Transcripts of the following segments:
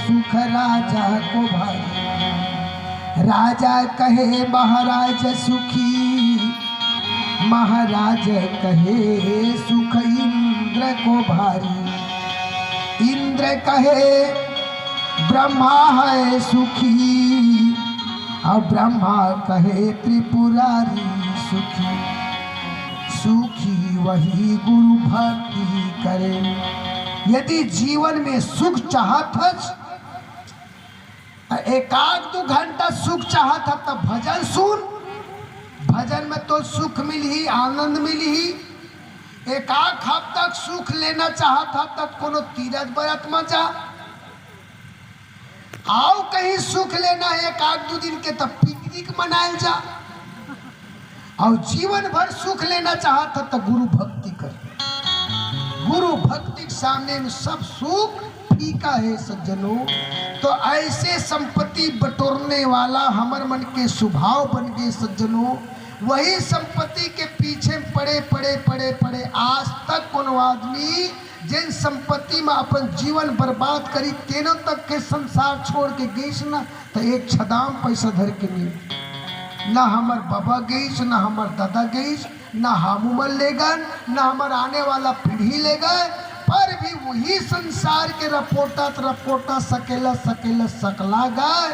सुख राजा को भारी। राजा कहे महाराज सुखी, महाराज कहे सुख इंद्र को भारी। इंद्र कहे ब्रह्मा है सुखी, और ब्रह्मा कहे त्रिपुरारी सुखी। सुखी वही गुरु भक्ति करे। यदि जीवन में सुख चाहत, एक आध 2 घंटा सुख चाहत तब भजन सुन। भजन में तो सुख मिली, आनंद मिली। एक आध हफ्ता सुख लेना चाहता तब कोनो तीरथ बरत में जा। आओ कहीं सुख लेना है एक आध 2 दिन के तब पिकनिक मनाए जा। और जीवन भर सुख लेना चाहता तो गुरु भक्ति कर। गुरु भक्ति के सामने में सब सुख फीका है सज्जनों। तो ऐसे संपत्ति बटोरने वाला हमार मन के स्वभाव बन गए सज्जनों। वही संपत्ति के पीछे पड़े पड़े पड़े पड़े आज तक कोनो आदमी जिन संपत्ति में अपन जीवन बर्बाद करी तेनों तक के संसार छोड़ के गईस ना तो एक छदाम पैसा धर के नहीं। ना हमार बाबा गईस, ना हमार दादा गईस, ना हम उमर ले गए, ना हमार आने वाला पीढ़ी ले गए। पर भी वही संसार के रपोटा सकेला सकेला सकला गए।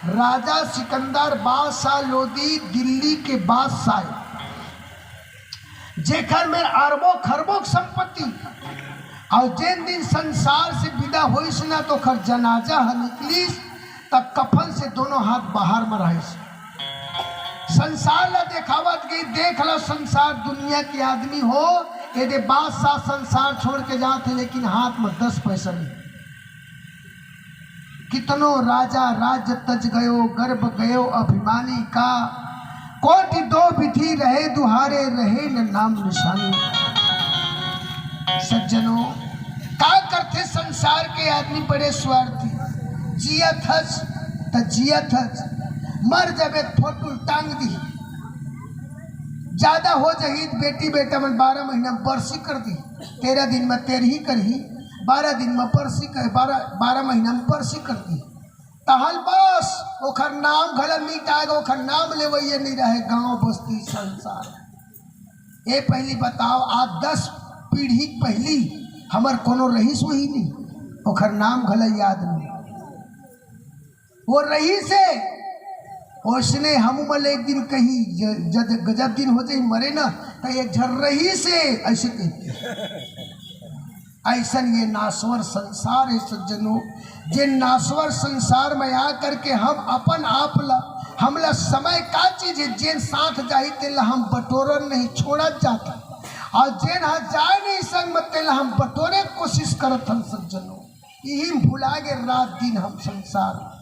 राजा सिकंदर बादशाह लोदी दिल्ली के बादशाह, जेकर में अरबों खरबों संपत्ति। और जिन दिन संसार से विदा होइस ना तो खर जनाजा निकलीस तब कफन से दोनों हाथ बाहर में रहिस। संसार ला देखावत गई, देख लो संसार दुनिया के आदमी हो यदि बादशाह संसार छोड़ के जाते लेकिन हाथ में 10 पैसा नहीं। कितनों राजा राज्य तज गयो, गर्भ गयो अभिमानी का। कोटि 2 विधि रहे दुहारे, रहे न नाम निशानी। सज्जनों का करते संसार के आदमी बड़े स्वार्थी। जियत हस त जियत हस, मर जबे फोटो टांग दी। ज्यादा हो जाही बेटी बेटा में 12 महीना में बरसी कर दी। 13 दिन में 13 करही, 12 दिन में बरसी कर, 12 महीना में बरसी कर दी। तहल बस ओखर नाम घला मिटाएगा, ओखर नाम लेवैया नहीं रहे गांव बस्ती संसार। ये पहली बताओ आज 10 पीढ़ी पहली हमार कोनो रहीस वही नहीं, ओखर नाम घला याद नहीं। वो रहीस है उसने हम मल एक दिन कही गजब दिन हो जाए मरे ना तो एक झर रही से ऐसे कहते। ऐसा ये नासवर संसार है सज्जनों। जिन नासवर संसार में आ करके हम अपन आप ला हमला समय का चीज है जिन साथ जाही तेला हम बटोरन नहीं छोड़ा जाता। और जिन हाँ जाए नहीं संग मत तेला हम बटोरे कोशिश करत हम सज्जनों। यही भुला गए रात दिन हम संसार।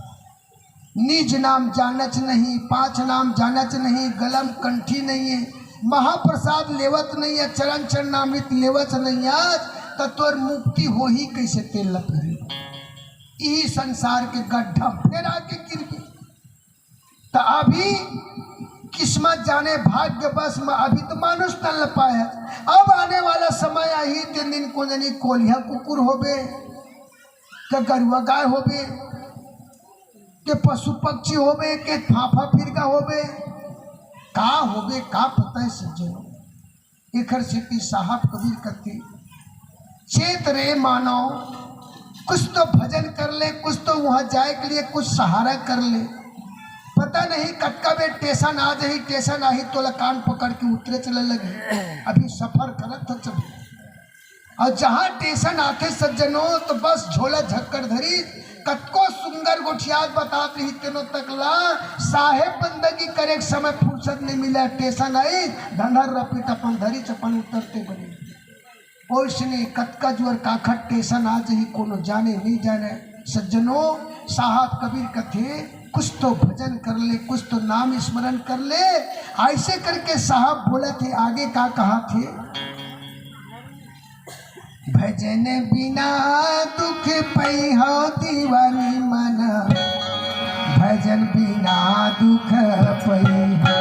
निज नाम जानच नहीं, 5 नाम जानच नहीं, गलम कंठी नहीं है, महाप्रसाद लेवत नहीं है, चरण चरणामृत लेवत नहीं आज तो तोर मुक्ति हो ही कैसे तेल लपड़ी। यही संसार के गड्ढा फिर आके गिर गए। तो अभी किस्मत जाने भाग्य बस में अभी तो मानुष तल पाए। अब आने वाला समय आई 3 दिन को जनी कोलिया कुकुर होबे, के गरुआ गाय होबे, के पशु पक्षी होबे, के फाफा फिरका होबे, का होबे का पता है सज्जनों। एकर सिटी साहब कबीर कहते चेत रे मानव, कुछ तो भजन कर ले, कुछ तो वहाँ जाए के लिए कुछ सहारा कर ले। पता नहीं कटका बे टेशन आ जाही, टेशन आही तो कान पकड़ के उतरे चले लगे। अभी सफर करत था चल। और जहाँ टेशन आते सज्जनों तो बस झोला झक्कर धरी कतको सुंदर गोठियात बतात रही तेनों तक ला साहेब बंदगी करे समय फुर्सत नहीं मिला। टेशन आई धंधर रपीट अपन धरी चपन उतरते बने। ओसने कतका जुअर काखट टेशन आ जाही कोनो जाने नहीं जाने। सज्जनों साहब कबीर कथे कुछ तो भजन कर ले, कुछ तो नाम स्मरण कर ले। ऐसे करके साहब बोला थे। आगे का कहा थे, भजन बिना दुख पई हो दीवानी मन, भजन बिना दुख पई हो।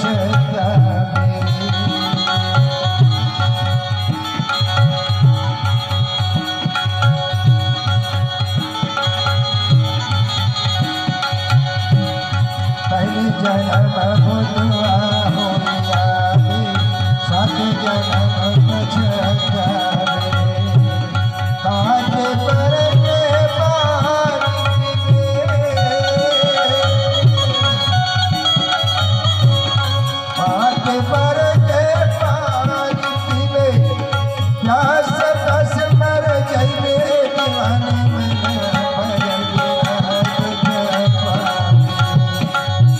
पछतावे। पहले जन्म भुलवा हो जावे, सात जन्म पछतावे। काट पर के पानी काट पर के पानी पीवे, प्यास कस मर जाइबे दीवाने मन भरल रात पानी।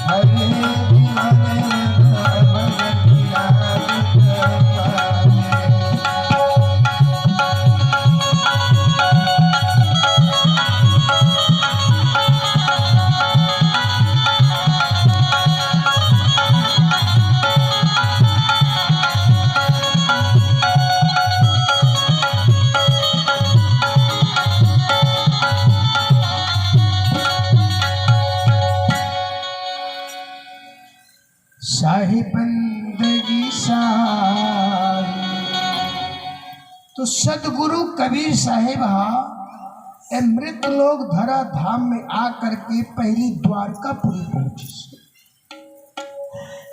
हरे दीवाने मन भरल रात पानी। शाही बंदगी सारी। तो सदगुरु कबीर साहेब मृत लोग धरा धाम में आकर के पहली द्वारकापुरी पहुंचे।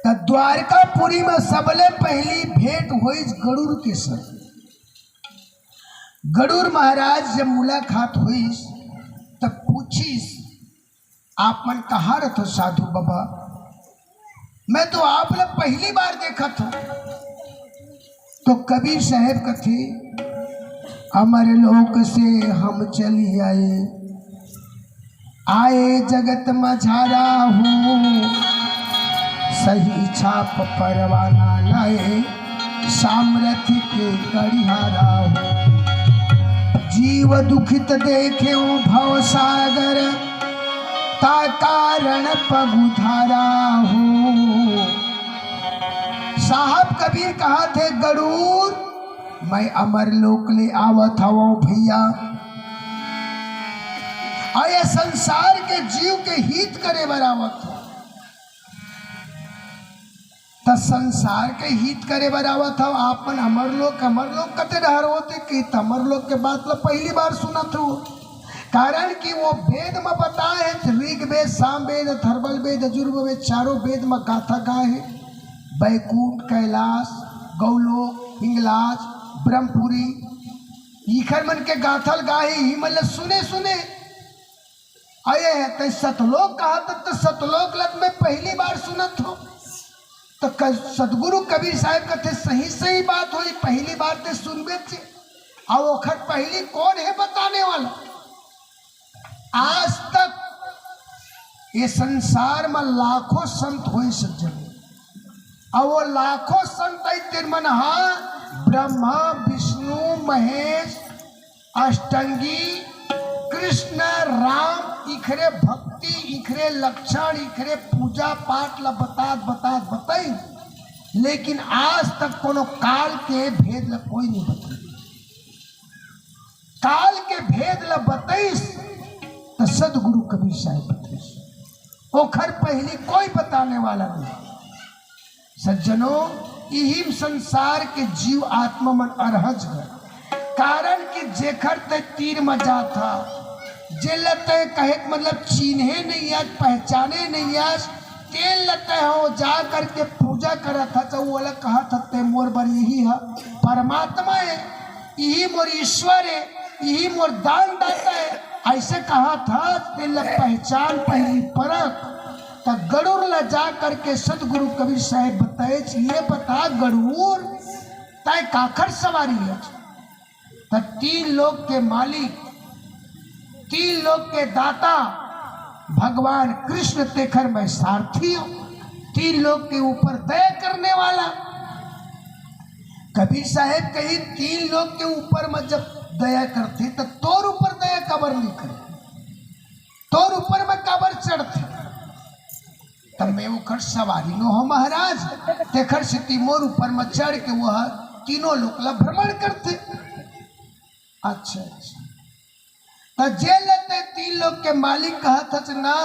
तो द्वारकापुरी में सबले पहली भेंट हुई गरुड़ के साथ। गरुड़ महाराज जब मुलाकात हुई तब पूछी, आप मन कहाँ रहते साधु बाबा? मैं तो आपने पहली बार देखा था। तो कबीर साहेब कथे, हमारे लोक से हम चली आए जगत मझारा हूँ, सही छाप परवाना लाए, सामर्थ्य के गढ़ियारा हूँ। जीव दुखित देखे भव सागर, ता कारण पगुधारा हूँ। साहब कबीर कहा थे, गरुड़ मैं अमर लोक ले आवत हूँ भैया, आया संसार के जीव के हित करे बरावत हो। त संसार के हित करे बरावत हो। आपन अमर लोक कते डर होते कि अमर लोक के बात ला पहली बार सुना था। कारण कि वो वेद में बताए हैं, ऋग्वेद, सामवेद, अथर्ववेद, यजुर्वेद, चारों वेद में गाथा गाए हैं। बैकुंठ, कैलाश, गौलोक, हिंगलाज, ब्रह्मपुरी, ईखर मन के गाथल गाहे ही मतलब सुने आए हैं। तो सतलोक कहा तो सतलोक लग में पहली बार सुनत हो। तो सदगुरु कबीर साहब कहते सही बात हुई, पहली बार ते सुनबे थे। और ओखर पहली कौन है बताने वाला? आज तक ये संसार में लाखों संत हुए सज्जन, और वो लाखों संत तिरमनहा ब्रह्मा, विष्णु, महेश, अष्टंगी, कृष्ण, राम, इखरे भक्ति, इखरे लक्षण, इखरे पूजा पाठ ला बताई, लेकिन आज तक कोनो काल के भेद ला कोई नहीं बताई। काल के भेद ला बताई तो सदगुरु कबीर साहब बताई। ओखर पहली कोई बताने वाला नहीं। सज्जनों, यही संसार के जीव आत्मा मन अरहज गए। कारण कि जेखर ते तीर में जाता, जे लते कहे मतलब चिन्हे नहीं आज, पहचाने नहीं आज, तेल लते हो जा करके पूजा करा था। तो वो वाला कहा था ते मोर बर यही है परमात्मा है, यही मोर ईश्वर है, यही मोर दान दाता है। ऐसे कहा था। तेल पहचान पहली परख। तो गरुड़ ला जा करके सदगुरु कबीर साहब बताए, ये बता गरुड़ तय काखर सवारी है? तो तीन लोक के मालिक, तीन लोक के दाता भगवान कृष्ण तेखर मैं सारथी हूं, तीन लोक के ऊपर दया करने वाला। कबीर साहब कहीं तीन लोक के ऊपर में जब दया करते तो तोर ऊपर दया कबर नहीं करे, तोर ऊपर में कबर चढ़ते। तब मैं वो खर सवारी नो हो महाराज, तेखर सिटी मोर ऊपर में चढ़ के वह तीनों लोक ला भ्रमण करते। अच्छा तो जेल तीन लोग के मालिक कहा था ना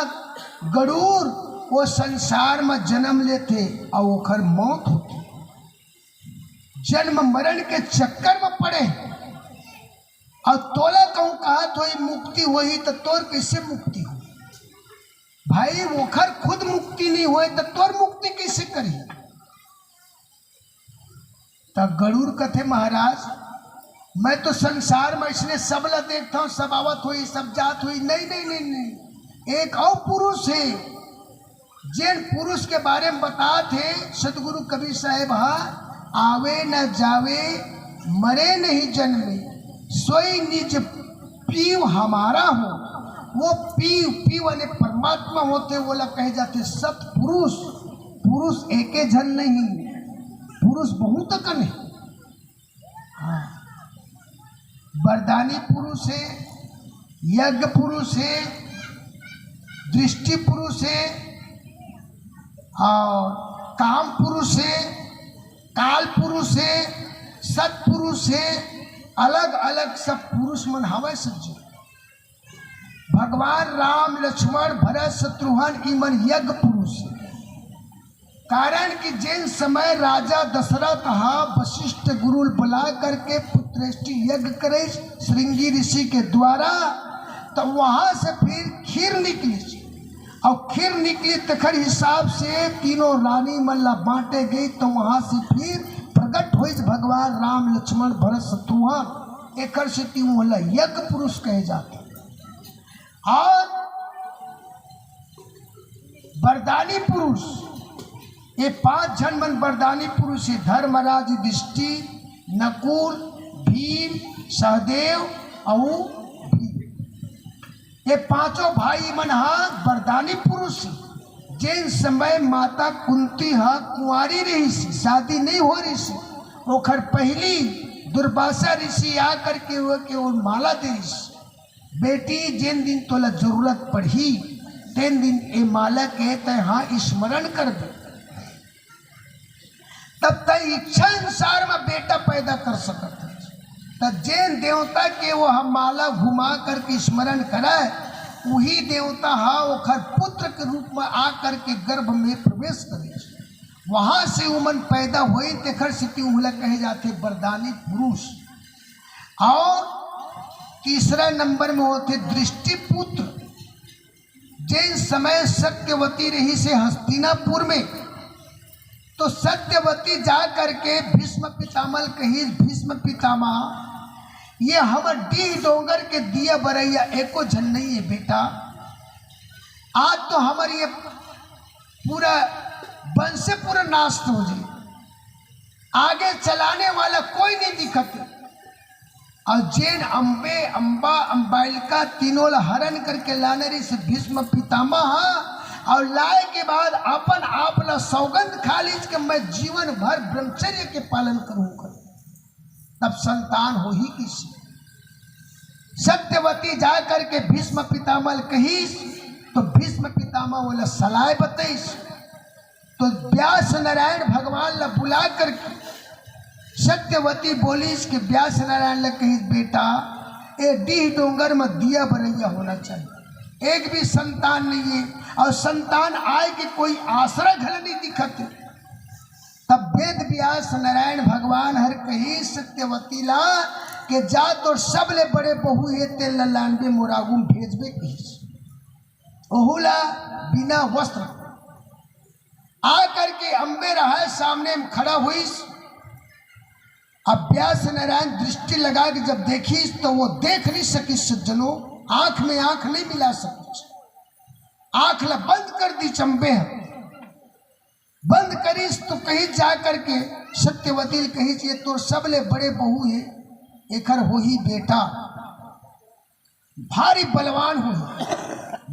गरुड़ वो संसार में जन्म लेते और ओकर मौत होती, जन्म मरण के चक्कर में पड़े। और तोला कहूँ कहा तो मुक्ति हुई तो तोर कैसे मुक्ति हो भाई? ओखर खुद मुक्ति नहीं हुए तो तोर मुक्ति कैसे करी? तब गरुड़ कथे महाराज मैं तो संसार में इसने सबला देखता हूँ, सब आवत हुई, सब जात हुई। नहीं नहीं नहीं नहीं, एक और पुरुष है जिन पुरुष के बारे में बता थे सतगुरु कबीर साहेब, आवे न जावे मरे नहीं जन्मे, सोई निज पीव हमारा हो। वो पीव वाले परमात्मा होते, वो लोग कहे जाते सत पुरुष। पुरुष एके जन नहीं, पुरुष बहुत कन है। हाँ, वरदानी पुरुष है, यज्ञ पुरुष है, दृष्टि पुरुष है, और काम पुरुष है, काल पुरुष है, सत पुरुष है। अलग अलग सब पुरुष मन हवे सज्जन। भगवान राम लक्ष्मण भरत शत्रुघ्न ईमन यज्ञ पुरुष है। कारण कि जिन समय राजा दशरथ वशिष्ठ गुरु बुला करके पुत्रेष्टि यज्ञ करे श्रृंगी ऋषि के द्वारा, तो वहां से फिर खीर निकली, और खीर निकली तखर हिसाब से तीनों रानी मल्ला बांटे गई। तो वहां से फिर प्रकट हुई भगवान राम लक्ष्मण भरत शत्रुघ्न, एकर से तीनों यज्ञ पुरुष कहे जाते। और वरदानी पुरुष, ये 5 जन मन वरदानी पुरुष है। धर्मराज युधिष्ठिर, नकुल, भीम, सहदेव और ये 5 भाई मन वरदानी पुरुष है। जिन समय माता कुंती कुंवारी रही सी, शादी नहीं हो रही सी, ओखर पहली दुर्वासा ऋषि आकर के वो माला दे बेटी, जिन दिन तोला जरूरत पड़ी तीन दिन ये माला के तय स्मरण कर दे, तब तक इच्छा अनुसार में बेटा पैदा कर सकते। तब जैन देवता के वो हम माला घुमा करके स्मरण कराए, वही देवता ओखर पुत्र के रूप में आकर के गर्भ में प्रवेश करे, वहां से उमन पैदा हुई। तेखर से कहे जाते वरदानी पुरुष। और तीसरा नंबर में होते दृष्टि पुत्र। जिन समय सत्यवती रही से हस्तिनापुर में, तो सत्यवती जा करके भीष्म पितामह कही, भीष्म पितामह ये हम डी डोंगर के दिया बरैया एको झन नहीं है बेटा, आज तो हमारी ये पूरा वंश से पूरा नाश हो जाए, आगे चलाने वाला कोई नहीं दिखते। और जैन अम्बे अम्बा अम्बालिका तीनों हरण करके लाने रही से भीष्म पितामह, और लाए के बाद अपन आप ला सौगंध खा लीज के मैं जीवन भर ब्रह्मचर्य के पालन करूंगा, तब संतान हो ही किसी। सत्यवती जा करके भीष्म पितामह कही, तो भीष्म पितामह बोला सलाह बतईस। तो व्यास नारायण भगवान ला बुला करके सत्यवती बोलीस कि व्यास नारायण ला कही बेटा ए डी डोंगर में दिया बरैया होना चाहिए, एक भी संतान नहीं है, और संतान आए कि कोई आश्रय घर नहीं दिखते। तब वेद व्यास नारायण भगवान हर कही सत्यवती ला के जा तो सबले बड़े बहू ये तेल लानबे मोरागू भेजबे कही, ओहुला बिना वस्त्र आ करके अम्बे रहा सामने में खड़ा हुई। अब व्यास नारायण दृष्टि लगा के जब देखी तो वो देख नहीं सकी सज्जनों, आंख में आंख नहीं मिला सकी, आंख ला बंद कर दी, चंबे बंद करीस। तो कहीं जा करके सत्यवती कही ये तो सबले बड़े बहू है, एकर हो ही बेटा भारी बलवान हो,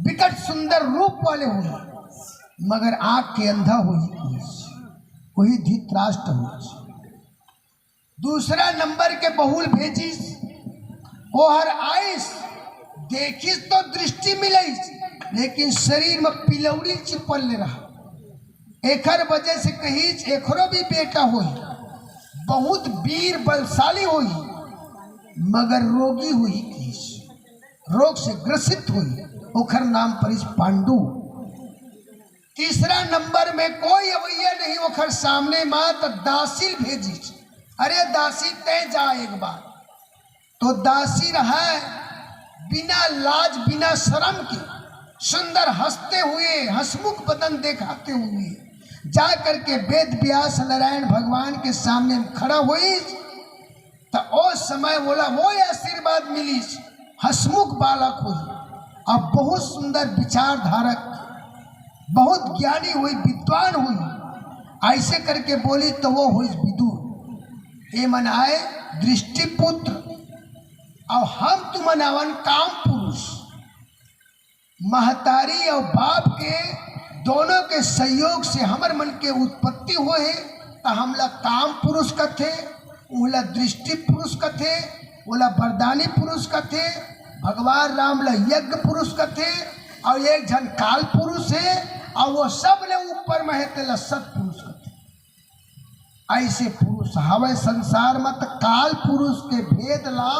विकट सुंदर रूप वाले हो, मगर आंख के अंधा हो, वही धृतराष्ट्र हो। दूसरा नंबर के बहुल भेजिस, वो हर आइस देखिस तो दृष्टि मिलईस, लेकिन शरीर में पिलौड़ी चिपल ले रहा। एकर वजह से कही एकरो भी बेटा होई, बहुत वीर बलशाली होई, मगर रोगी हुई, रोग से ग्रसित हुई। ओखर नाम परिस पांडु। तीसरा नंबर में कोई अवैया नहीं ओखर सामने माँ तो दासी भेजी। अरे दासी तय जा एक बार। तो दासी रहा बिना लाज बिना शर्म के सुंदर हंसते हुए हंसमुख बदन दिखाते हुए जा करके वेद व्यास नारायण भगवान के सामने खड़ा हुई। तो उस समय बोला वो आशीर्वाद मिली, हंसमुख बालक हुई, अब बहुत सुंदर विचारधारक, बहुत ज्ञानी हुई, विद्वान हुई। ऐसे करके बोली तो वो हुई विदुर। ये मनाए दृष्टिपुत्र और हम तुम मनावन काम पुरुष। महतारी और बाप के दोनों के सहयोग से हमर मन के उत्पत्ति हुए तो हमला काम पुरुष कथे, उला दृष्टि पुरुष कथे, उला वरदानी पुरुष कथे, भगवान राम ला यज्ञ पुरुष कथे और एक जन काल पुरुष है और वो सब ले ऊपर में है तेला सत पुरुष कथे। ऐसे पुरुष हवे संसार में तो काल पुरुष के भेद ला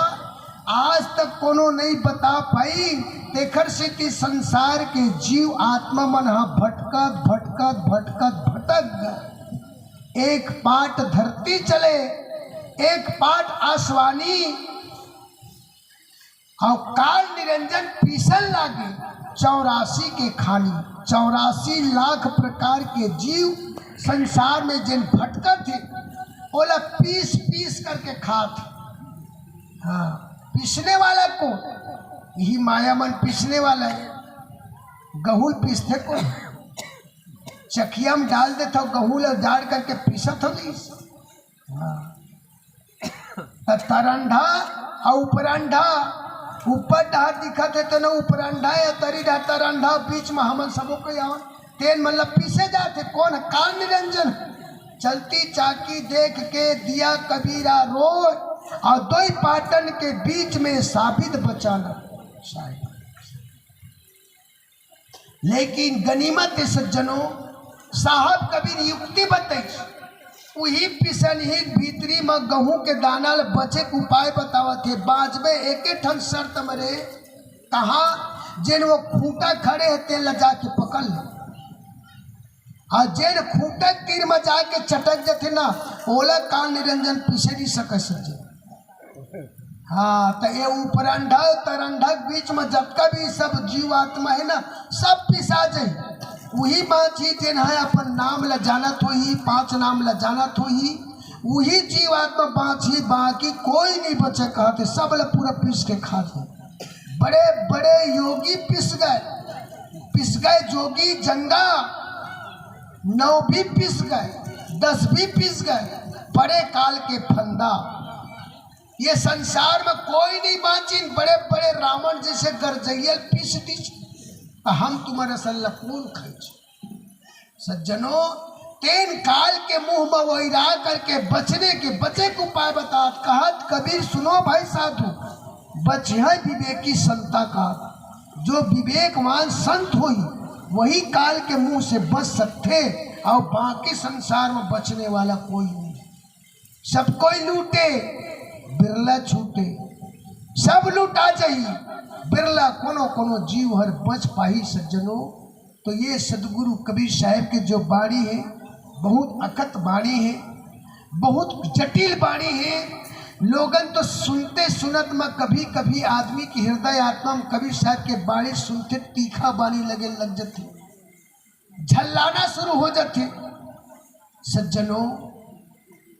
आज तक कोनो नहीं बता पाई। तेखर से कि संसार के जीव आत्मा मन भटकत भटकत भटकत भटक गए। एक पाट धरती चले, एक पाट आसवानी और काल निरंजन पीसल लागे। 84 के खानी 84 लाख प्रकार के जीव संसार में जिन भटकत थे ओला पीस पीस करके खाते। हाँ, पीसने वाला को यही माया मन पीसने वाला है। गहूल पीसते को चकिया में डाल देता हो, गहूल डाल करके पीसत हो। तरंडा और उपरंडा, ऊपर डार दिखत है तो न उपरंडा या तरी डार तरंडा बीच में हमन सबो को यहाँ तेल मतलब पीसे जाते। कौन काल निरंजन चलती चाकी देख के दिया कबीरा रोय और दो पाटन के बीच में साबित बचाना। लेकिन गनीमत सज्जनों साहब कबीर युक्ति बताई, वही पिसन ही भीतरी में गहूं के दाना बचे के उपाय बतावत है। बाजबे एक ठन शर्त मरे कहा जिन वो खूंटा खड़े है तेल ल जाके पकड़ ले और जिन खूंटा तीर में जाके चटक जाते ना ओला काल निरंजन पीछे नहीं सके सजे। हाँ, तो ये उपरंडा तरंडा बीच में जबका भी सब जीव आत्मा है ना सब पिसा जाए। वही बाँची जिन है अपन नाम ल जानत हो ही, 5 नाम ल जानत हो ही, वही जीव आत्मा बाँची, बाकी कोई नहीं बचे कहते सब ल पूरा पीस के खाते। बड़े बड़े योगी पिस गए जोगी जंगा, 9 भी पिस गए, 10 भी पिस गए, बड़े काल के फंदा। ये संसार में कोई नहीं बाँची। बड़े बड़े रावण जैसे गरजैयल पीस दी। हम तुम्हारे सल्ला कौन खींच। सज्जनों तेन काल के मुंह में वैरा करके बचने के बचे के उपाय बता। कहत कबीर सुनो भाई साधु, बचे विवेकी संता का। जो विवेकवान संत हुई वही काल के मुंह से बच सकते और बाकी संसार में बचने वाला कोई नहीं। सब कोई लूटे बिरला छूटे, सब लूटा जाइए बिरला कोनो कोनो जीव हर बच पाही। सज्जनों तो ये सदगुरु कबीर साहब के जो बाणी है बहुत अकत बाणी है, बहुत जटिल बाणी है। लोगन तो सुनते सुनत में कभी कभी आदमी की हृदय आत्मा में कबीर साहब के बाणी सुनते तीखा बाणी लग जाती, झल्लाना शुरू हो जाते। सज्जनों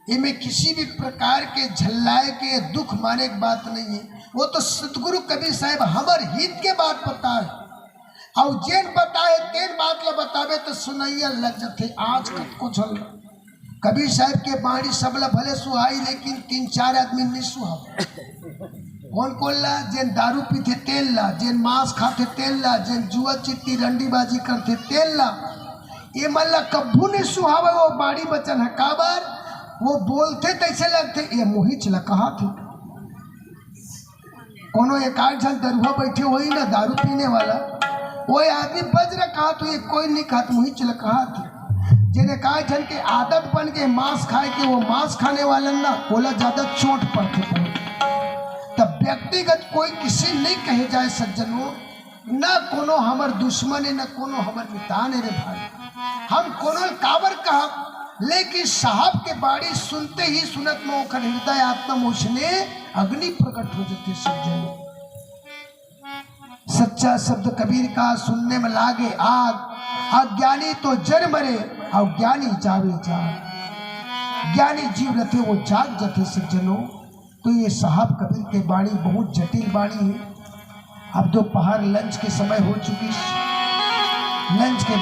इनमें किसी भी प्रकार के झल्लाए के दुख माने की बात नहीं है। वो तो सतगुरु कबीर साहब हमर हित के बात बताए और जेन बताए तेन बात ला बतावे तो सुनैया लग जाते। आज कब को झल कबीर साहब के बाणी सबला भले सुहाई लेकिन 3-4 आदमी नहीं सुहा। कौन ला जेन दारू पीते तेल ला, जेन मांस खाते तेल ला, जेन जुआ चिट्टी रंडीबाजी करते तेल ला, ये मल्ला कब्बू नहीं सुहावे। वो बाणी बचन है काबर वो बोलते तैसे लगते ये मोही चला कहा थे। कोनो एक आठ जन दरुआ बैठे वही ना दारू पीने वाला वही आदमी बज रहा कहा तो ये कोई नहीं कहा मोही चला कहा थे। जिन्हें कहा जन के आदत बन के मांस खाए के वो मांस खाने वाला ना बोला ज्यादा चोट पड़ते। तब व्यक्तिगत कोई किसी नहीं कहे जाए सज्जनों, ना कोनो हमर दुश्मन है ना कोनो हमर मितान है रे भाई। हम कोनो काबर कहब, लेकिन साहब के बाड़ी सुनते ही सुनत में ओकर हृदय आत्म उसने अग्नि प्रकट हो जाती सज्जनों। सच्चा शब्द कबीर का सुनने में लागे आग, अज्ञानी तो जर मरे और ज्ञानी जावे जाग। ज्ञानी जीव रहते वो जाग जाते सज्जनों। तो ये साहब कबीर के बाणी बहुत जटिल बाणी है। अब दोपहर लंच के समय हो चुकी, लंच के